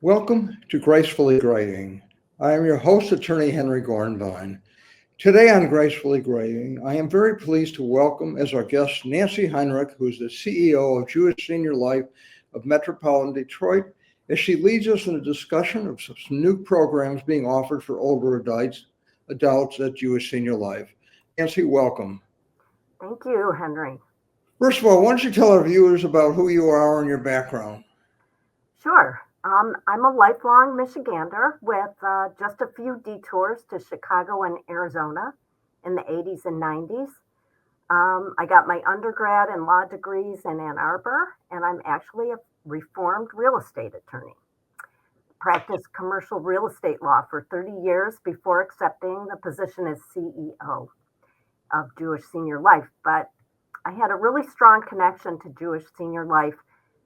Welcome to Gracefully Grading. I am your host, Attorney Henry Gornbein. Today on Gracefully Grading, I am very pleased to welcome as our guest Nancy Heinrich, who is the CEO of Jewish Senior Life of Metropolitan Detroit, as she leads us in a discussion of some new programs being offered for older adults at Jewish Senior Life. Nancy, welcome. Thank you, Henry. First of all, why don't you tell our viewers about who you are and your background? Sure. I'm a lifelong Michigander with just a few detours to Chicago and Arizona in the 80s and 90s. I got my undergrad and law degrees in Ann Arbor, and I'm actually a reformed real estate attorney. Practiced commercial real estate law for 30 years before accepting the position as CEO of Jewish Senior Life. But I had a really strong connection to Jewish Senior Life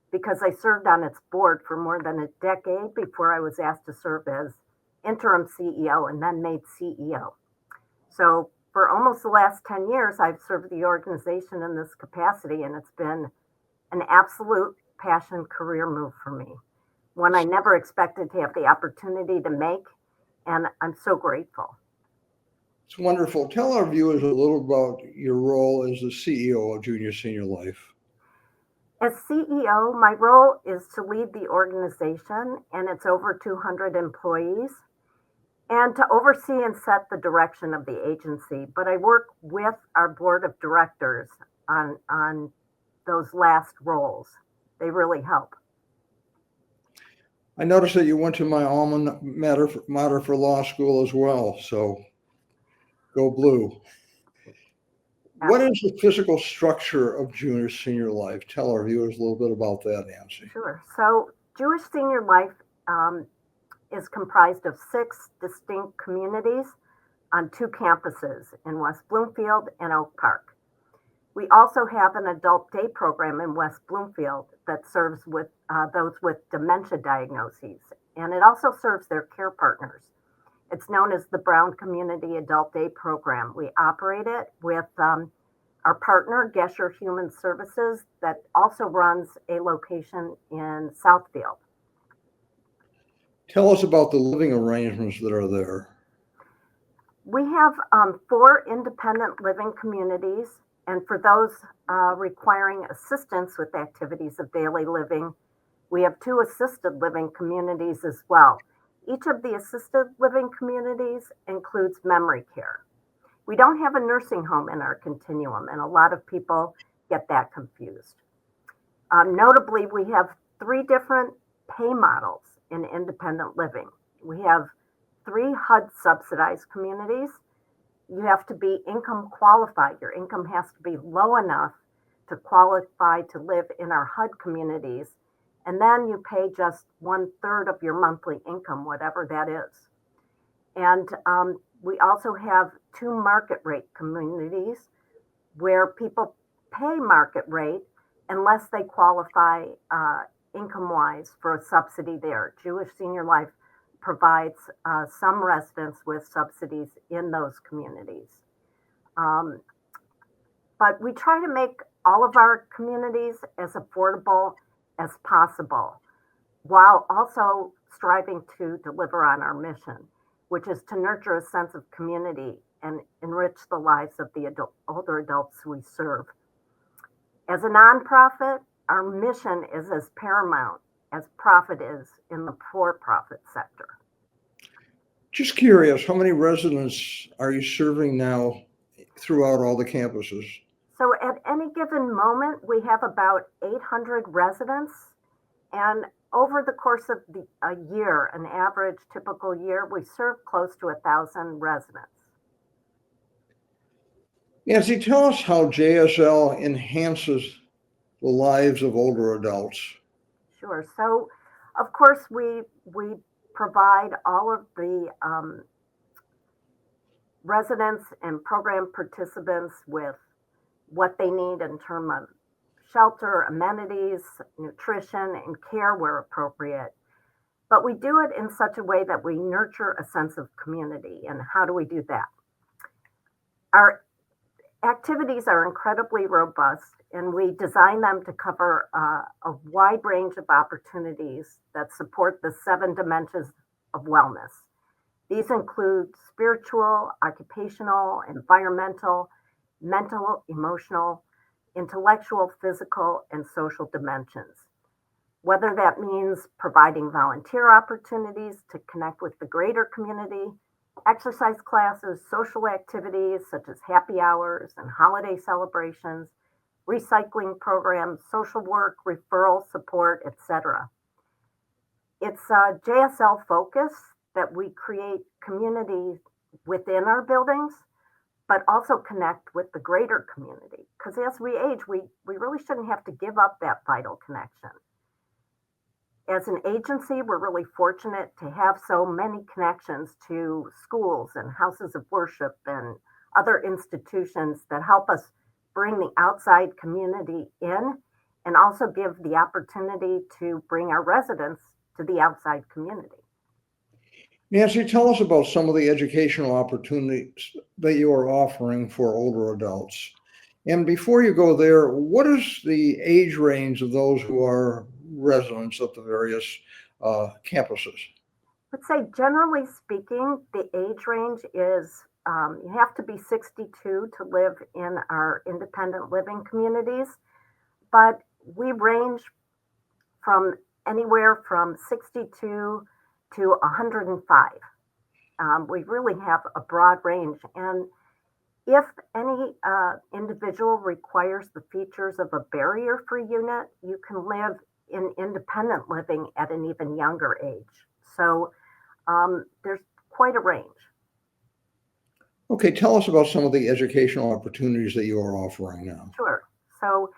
because I served on its board for more than a decade before I was asked to serve as interim CEO and then made CEO. So for almost the last 10 years, I've served the organization in this capacity, and it's been an absolute passion career move for me, one I never expected to have the opportunity to make, and I'm so grateful. It's wonderful. Tell our viewers a little about your role as the CEO of Junior Senior Life. As CEO, my role is to lead the organization and its over 200 employees and to oversee and set the direction of the agency. But I work with our board of directors on those last roles. They really help. I noticed that you went to my alma mater for law school as well, so go blue. What is the physical structure of Jewish Senior Life? Tell our viewers a little bit about that, Nancy. Sure. So Jewish Senior Life is comprised of 6 distinct communities on 2 campuses in West Bloomfield and Oak Park. We also have an adult day program in West Bloomfield that serves with those with dementia diagnoses, and it also serves their care partners. It's known as the Brown Community Adult Day Program. We operate it with our partner, Gesher Human Services, that also runs a location in Southfield. Tell us about the living arrangements that are there. We have 4 independent living communities, and for those requiring assistance with activities of daily living, we have 2 assisted living communities as well. Each of the assisted living communities includes memory care. We don't have a nursing home in our continuum, and a lot of people get that confused. Notably, we have 3 different pay models in independent living. We have 3 HUD subsidized communities. You have to be income qualified. Your income has to be low enough to qualify to live in our HUD communities. And then you pay just 1/3 of your monthly income, whatever that is. And we also have 2 market rate communities where people pay market rate unless they qualify income-wise for a subsidy there. Jewish Senior Life provides some residents with subsidies in those communities. But we try to make all of our communities as affordable as possible, while also striving to deliver on our mission, which is to nurture a sense of community and enrich the lives of the older adults we serve. As a nonprofit, our mission is as paramount as profit is in the for-profit sector. Just curious, how many residents are you serving now throughout all the campuses? So at any given moment, we have about 800 residents, and over the course of a year, an average typical year, we serve close to 1,000 residents. Nancy, tell us how JSL enhances the lives of older adults. Sure. So, of course, we provide all of the residents and program participants with what they need in terms of shelter, amenities, nutrition, and care where appropriate. But we do it in such a way that we nurture a sense of community. And how do we do that? activities are incredibly robust, and we design them to cover a wide range of opportunities that support the 7 dimensions of wellness. These include spiritual, occupational, environmental, mental, emotional, intellectual, physical, and social dimensions. Whether that means providing volunteer opportunities to connect with the greater community, exercise classes, social activities such as happy hours and holiday celebrations, recycling programs, social work, referral support, etc. It's a JSL focus that we create community within our buildings, but also connect with the greater community. Because as we age, we really shouldn't have to give up that vital connection. As an agency, we're really fortunate to have so many connections to schools and houses of worship and other institutions that help us bring the outside community in and also give the opportunity to bring our residents to the outside community. Nancy, tell us about some of the educational opportunities that you are offering for older adults. And before you go there, what is the age range of those who are residents of the various campuses? Let's say, generally speaking, the age range is you have to be 62 to live in our independent living communities, but we range from anywhere from 62 to 105. We really have a broad range. And if any individual requires the features of a barrier-free unit, you can live in independent living at an even younger age. So there's quite a range. Okay, tell us about some of the educational opportunities that you are offering now. Sure. So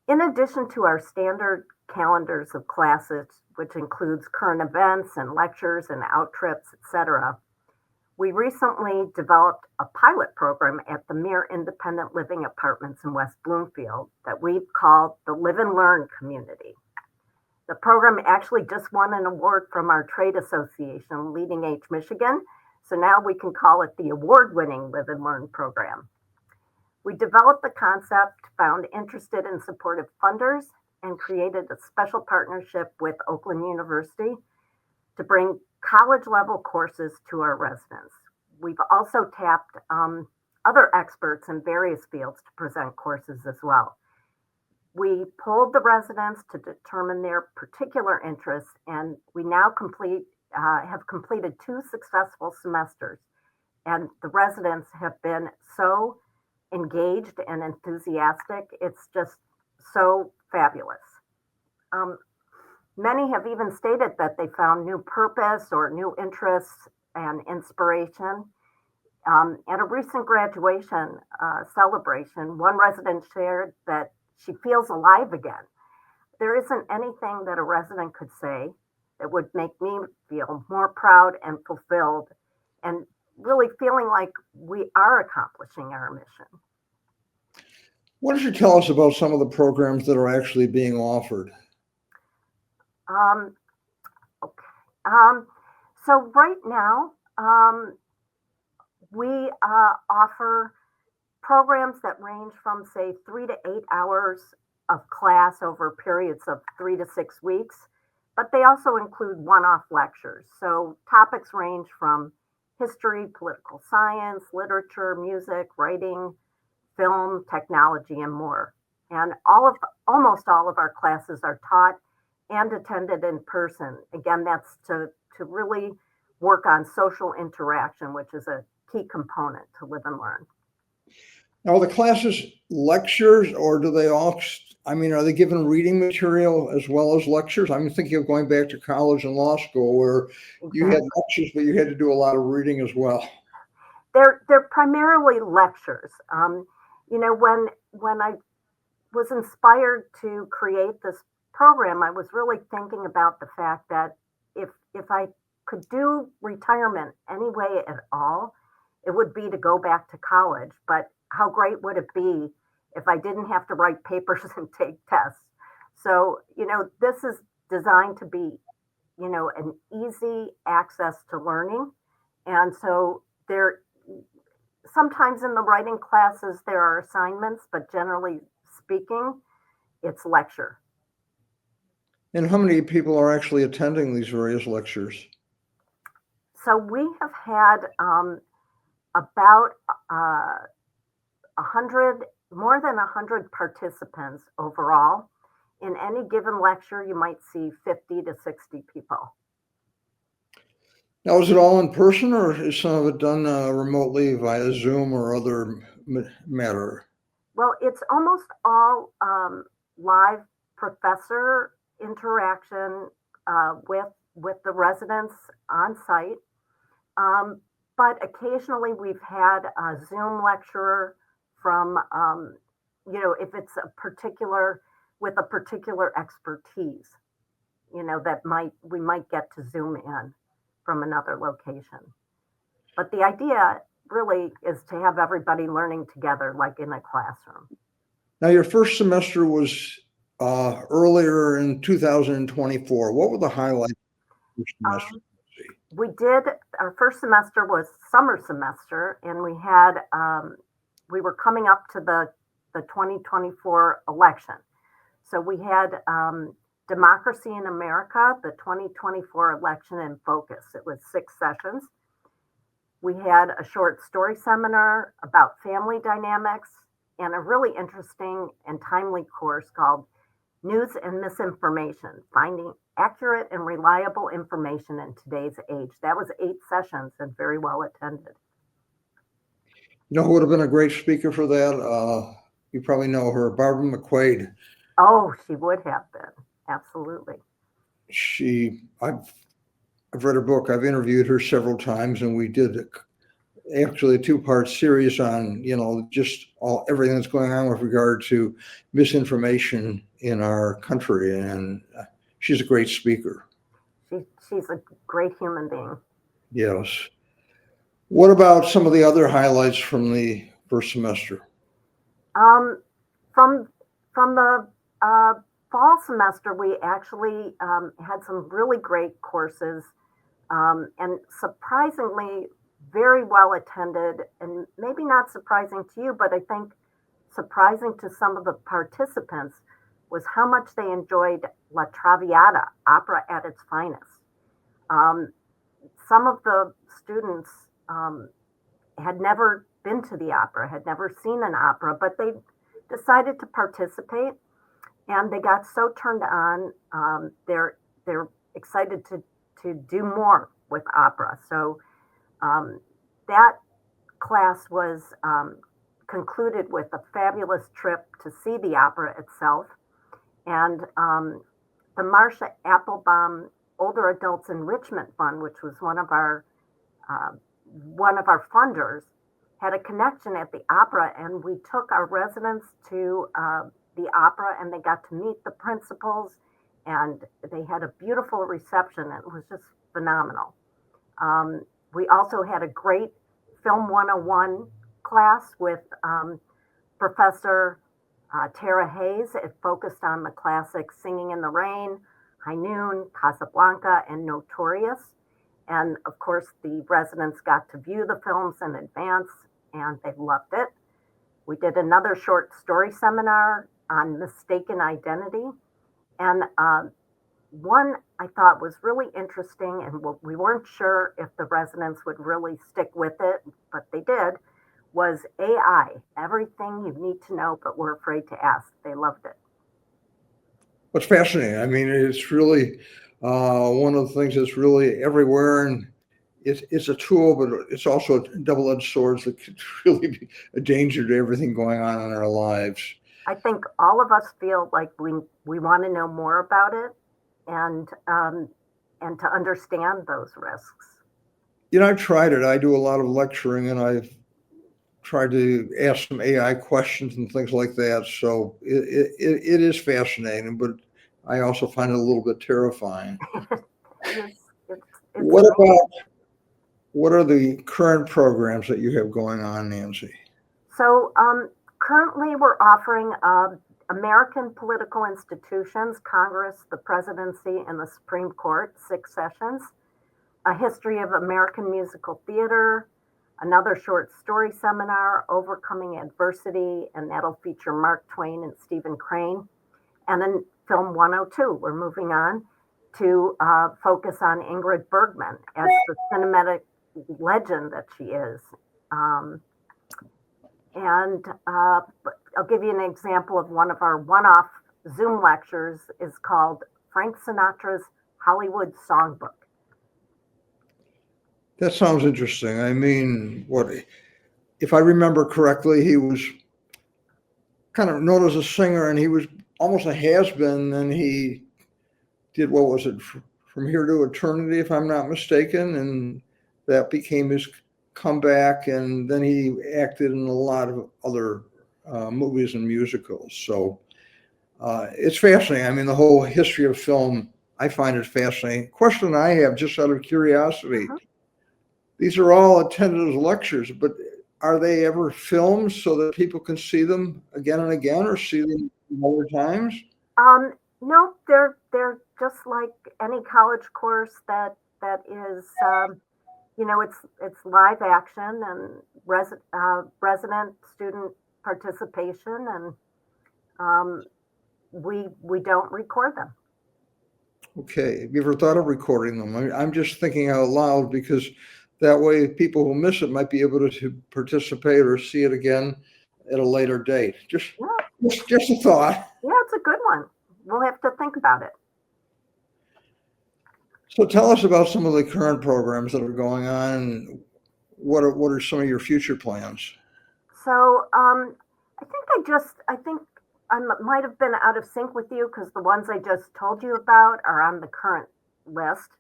in addition to our standard calendars of classes, which includes current events and lectures and out trips, etc., we recently developed a pilot program at the Mere Independent Living Apartments in West Bloomfield that we've called the Live and Learn Community. The program actually just won an award from our trade association, Leading Age Michigan, so now we can call it the award-winning Live and Learn program. We developed the concept, found interested and supportive funders, and created a special partnership with Oakland University to bring college-level courses to our residents. We've also tapped other experts in various fields to present courses as well. We polled the residents to determine their particular interests, and we now have completed 2 successful semesters. And the residents have been so engaged and enthusiastic. It's just so fabulous. Many have even stated that they found new purpose or new interests and inspiration. At a recent graduation celebration, one resident shared that she feels alive again. There isn't anything that a resident could say that would make me feel more proud and fulfilled and really feeling like we are accomplishing our mission. Why don't you tell us about some of the programs that are actually being offered? Okay. So right now, we offer programs that range from, say, 3 to 8 hours of class over periods of 3 to 6 weeks, but they also include one-off lectures. So topics range from history, political science, literature, music, writing, film, technology, and more. And almost all of our classes are taught and attended in person. Again, that's to really work on social interaction, which is a key component to Live and Learn. Now, are the classes lectures, or do they all, are they given reading material as well as lectures? I'm thinking of going back to college and law school where you had lectures, but you had to do a lot of reading as well. They're primarily lectures. When I was inspired to create this program, I was really thinking about the fact that if I could do retirement any way at all, it would be to go back to college. But how great would it be if I didn't have to write papers and take tests? So, this is designed to be, an easy access to learning. And so Sometimes in the writing classes, there are assignments, but generally speaking, it's lecture. And how many people are actually attending these various lectures? So we have had about 100, more than 100 participants overall. In any given lecture, you might see 50 to 60 people. Now, is it all in person or is some of it done remotely via Zoom or other matter? Well, it's almost all live professor interaction with the residents on site. But occasionally we've had a Zoom lecturer from, if it's with a particular expertise, that we might get to Zoom in from another location. But the idea really is to have everybody learning together like in a classroom. Now, your first semester was earlier in 2024. What were the highlights of your semester? Our first semester was summer semester, and we were coming up to the 2024 election. So we had Democracy in America, the 2024 election in focus. It was 6 sessions. We had a short story seminar about family dynamics and a really interesting and timely course called News and Misinformation, Finding Accurate and Reliable Information in Today's Age. That was 8 sessions and very well attended. You know who would have been a great speaker for that? You probably know her, Barbara McQuaid. Oh, she would have been. Absolutely. I've read her book. I've interviewed her several times, and we did actually a 2-part series on, just everything that's going on with regard to misinformation in our country. And she's a great speaker. She's a great human being. Yes. What about some of the other highlights from the first semester? From the fall semester, we actually had some really great courses, and surprisingly very well attended, and maybe not surprising to you, but I think surprising to some of the participants was how much they enjoyed La Traviata, opera at its finest. Some of the students had never been to the opera, had never seen an opera, but they decided to participate, and they got so turned on. They're excited to do more with opera. So that class was concluded with a fabulous trip to see the opera itself, and the Marcia Applebaum Older Adults Enrichment Fund, which was one of our funders, had a connection at the opera, and we took our residents to the opera, and they got to meet the principals, and they had a beautiful reception. It was just phenomenal. We also had a great Film 101 class with Professor Tara Hayes. It focused on the classics Singing in the Rain, High Noon, Casablanca, and Notorious. And of course, the residents got to view the films in advance, and they loved it. We did another short story seminar on mistaken identity. And one I thought was really interesting, and we weren't sure if the residents would really stick with it, but they did, was AI, everything you need to know, but we're afraid to ask. They loved it. What's fascinating. I mean, it's really one of the things that's really everywhere, and it's a tool, but it's also a double-edged sword that could really be a danger to everything going on in our lives. I think all of us feel like we want to know more about it and to understand those risks. I've tried it. I do a lot of lecturing, and I've tried to ask some AI questions and things like that. So it is fascinating, but I also find it a little bit terrifying. What are the current programs that you have going on, Nancy? So currently we're offering American political institutions, Congress, the presidency, and the Supreme Court, 6 sessions, a history of American musical theater, another short story seminar, Overcoming Adversity, and that'll feature Mark Twain and Stephen Crane. And then Film 102, we're moving on to focus on Ingrid Bergman as the cinematic legend that she is. I'll give you an example of one of our one-off Zoom lectures is called Frank Sinatra's Hollywood Songbook. That sounds interesting. I mean, if I remember correctly, he was kind of known as a singer, and he was almost a has-been. And he did, what was it, From Here to Eternity, if I'm not mistaken, and that became his comeback. And then he acted in a lot of other movies and musicals. So it's fascinating. I mean, the whole history of film, I find it fascinating. Question I have, just out of curiosity. These are all attended as lectures, but are they ever filmed so that people can see them again and again, or see them more times? No, they're just like any college course that is, it's live action and resident student participation, and we don't record them. Okay. Have you ever thought of recording them? I'm just thinking out loud, because that way people who miss it might be able to participate or see it again at a later date. Just a thought. Yeah, it's a good one. We'll have to think about it. So tell us about some of the current programs that are going on. What are some of your future plans? So I think I might have been out of sync with you because the ones I just told you about are on the current list.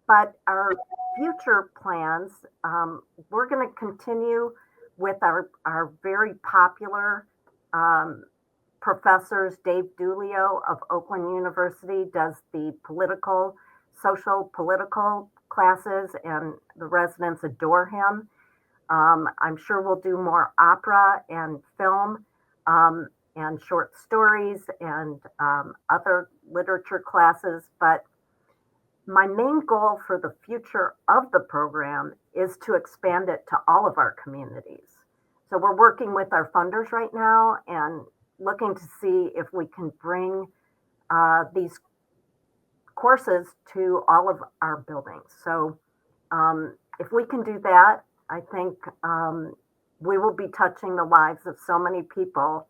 But our future plans, we're going to continue with our very popular professors. Dave Dulio of Oakland University does the social political classes, and the residents adore him. I'm sure we'll do more opera and film and short stories and other literature classes. But my main goal for the future of the program is to expand it to all of our communities. So we're working with our funders right now and looking to see if we can bring these courses to all of our buildings. So if we can do that, I think we will be touching the lives of so many people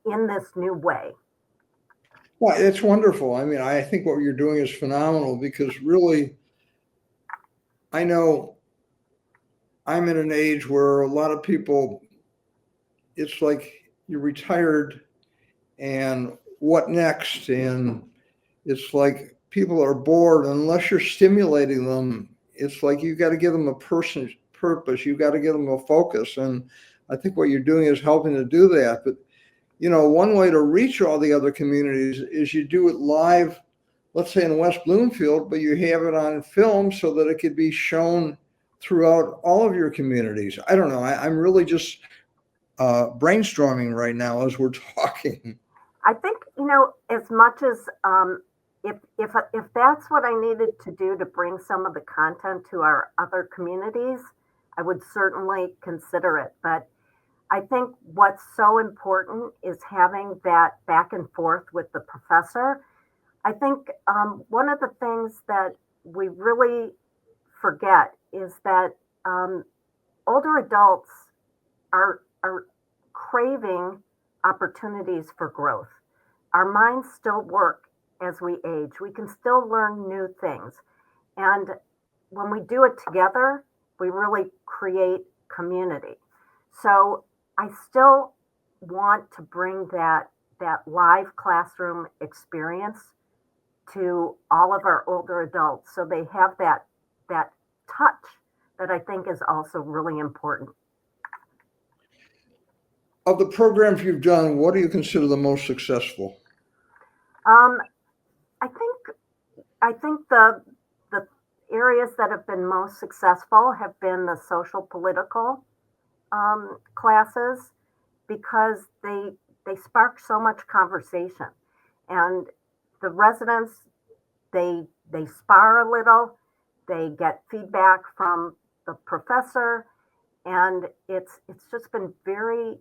in this new way. Well, it's wonderful. I mean, I think what you're doing is phenomenal, because really, I know I'm in an age where a lot of people, it's like you're retired and what next? And it's like people are bored unless you're stimulating them. It's like you got to give them a purpose. You got to give them a focus. And I think what you're doing is helping to do that. But one way to reach all the other communities is you do it live, let's say in West Bloomfield, but you have it on film so that it could be shown throughout all of your communities. I don't know. I'm really just brainstorming right now as we're talking. I think, as much as if that's what I needed to do to bring some of the content to our other communities, I would certainly consider it. But I think what's so important is having that back and forth with the professor. I think one of the things that we really forget is that older adults are craving opportunities for growth. Our minds still work as we age. We can still learn new things. And when we do it together, we really create community. So I still want to bring that live classroom experience to all of our older adults, so they have that touch that I think is also really important. Of the programs you've done, what do you consider the most successful? I think the areas that have been most successful have been the social political classes, because they spark so much conversation, and the residents they spar a little, they get feedback from the professor, and it's just been very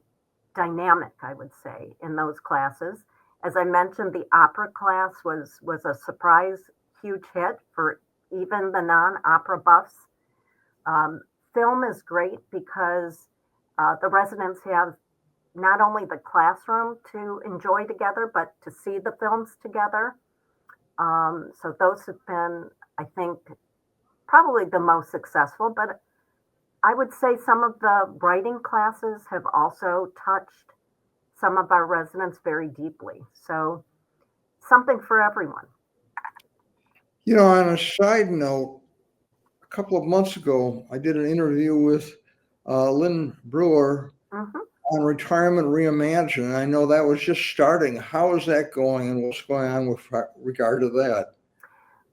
dynamic, I would say, in those classes. As I mentioned, the opera class was a surprise, huge hit for even the non-opera buffs. Um, Film is great because the residents have not only the classroom to enjoy together, but to see the films together. So those have been, I think, probably the most successful. But I would say some of the writing classes have also touched some of our residents very deeply. So something for everyone. On a side note, a couple of months ago, I did an interview with Lynn Brewer Hmm. on Retirement Reimagined. I know that was just starting. How is that going, and what's going on with regard to that?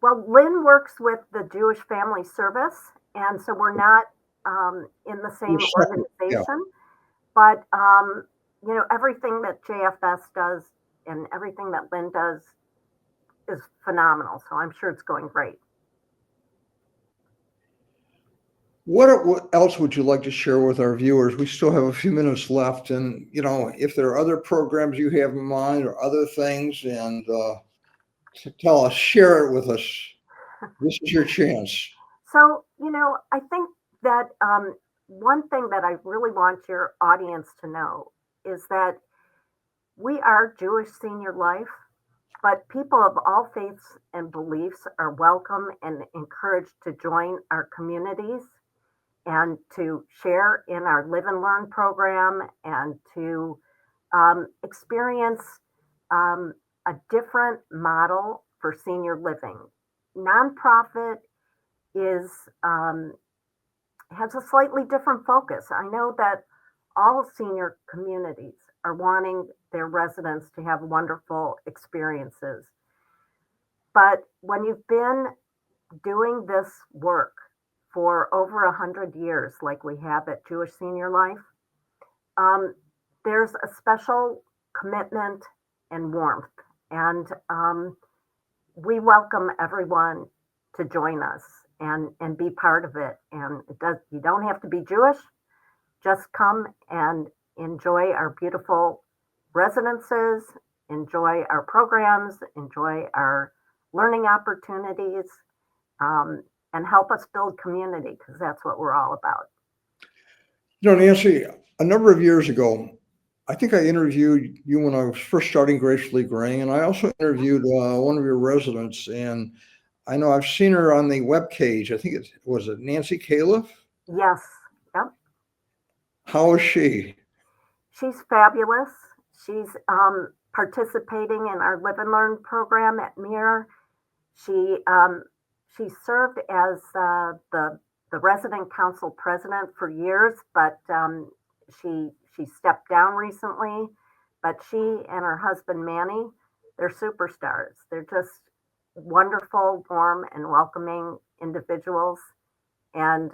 Well, Lynn works with the Jewish Family Service, and so we're not in the You're same separate. Yeah. organization. But everything that JFS does and everything that Lynn does is phenomenal. So I'm sure it's going great. What else would you like to share with our viewers? We still have a few minutes left, and if there are other programs you have in mind or other things, and tell us, share it with us. This is your chance. So, I think that one thing that I really want your audience to know is that we are Jewish Senior Life, but people of all faiths and beliefs are welcome and encouraged to join our communities and to share in our Live and Learn program and to experience um, a different model for senior living. Nonprofit is has a slightly different focus. I know that all senior communities are wanting their residents to have wonderful experiences. But when you've been doing this work for over 100 years, like we have at Jewish Senior Life, um, there's a special commitment and warmth. And we welcome everyone to join us and be part of it. And you don't have to be Jewish, just come and enjoy our beautiful residences, enjoy our programs, enjoy our learning opportunities, and help us build community because that's what we're all about. Nancy, a number of years ago, I think I interviewed you when I was first starting Gracefully Graying, and I also interviewed one of your residents, and I know I've seen her on the web page. I think was it Nancy Califf? Yes. Yep. How is she? She's fabulous. She's participating in our Live and Learn program at MIR. She she served as the resident council president for years, but she stepped down recently. But she and her husband Manny, they're superstars. They're just wonderful, warm, and welcoming individuals, and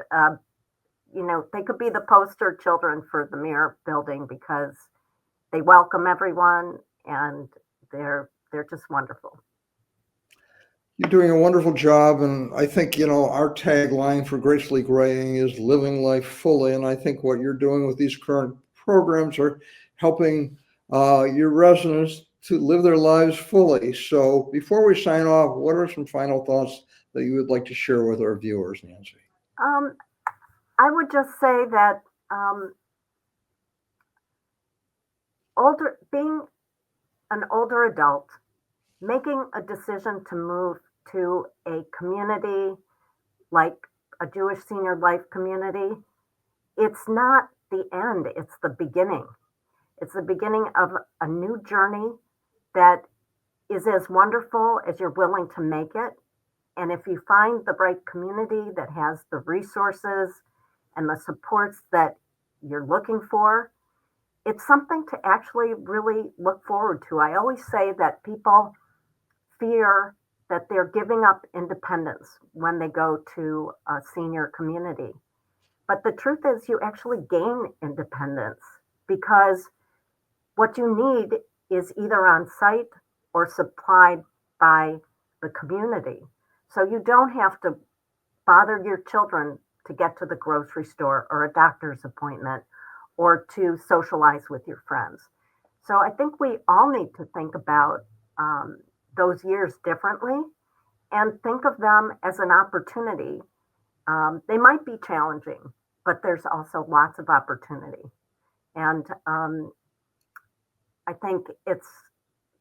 they could be the poster children for the MIR building because they welcome everyone and they're just wonderful. You're doing a wonderful job, and I think our tagline for Gracefully Graying is living life fully, and I think what you're doing with these current programs are helping your residents to live their lives fully. So before we sign off, what are some final thoughts that you would like to share with our viewers, Nancy? I would just say that being an older adult, making a decision to move to a community like a Jewish Senior Life community, it's not the end, it's the beginning. It's the beginning of a new journey that is as wonderful as you're willing to make it. And if you find the right community that has the resources and the supports that you're looking for, it's something to actually really look forward to. I always say that people fear that they're giving up independence when they go to a senior community. But the truth is, you actually gain independence because what you need is either on site or supplied by the community. So you don't have to bother your children to get to the grocery store or a doctor's appointment or to socialize with your friends. So I think we all need to think about those years differently and think of them as an opportunity. They might be challenging, but there's also lots of opportunity. And I think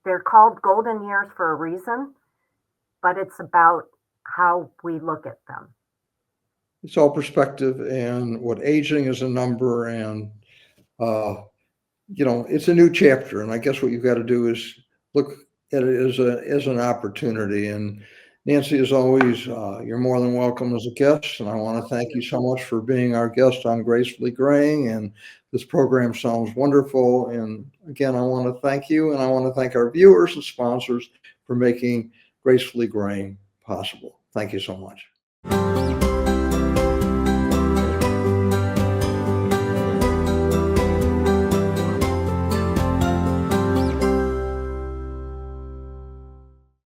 they're called golden years for a reason, but it's about how we look at them. It's all perspective, and what aging is a number, and it's a new chapter. And I guess what you've got to do is look at it as an opportunity. And Nancy, as always, you're more than welcome as a guest, and I want to thank you so much for being our guest on Gracefully Graying. And this program sounds wonderful. And again, I want to thank you, and I want to thank our viewers and sponsors for making Gracefully Graying possible. Thank you so much.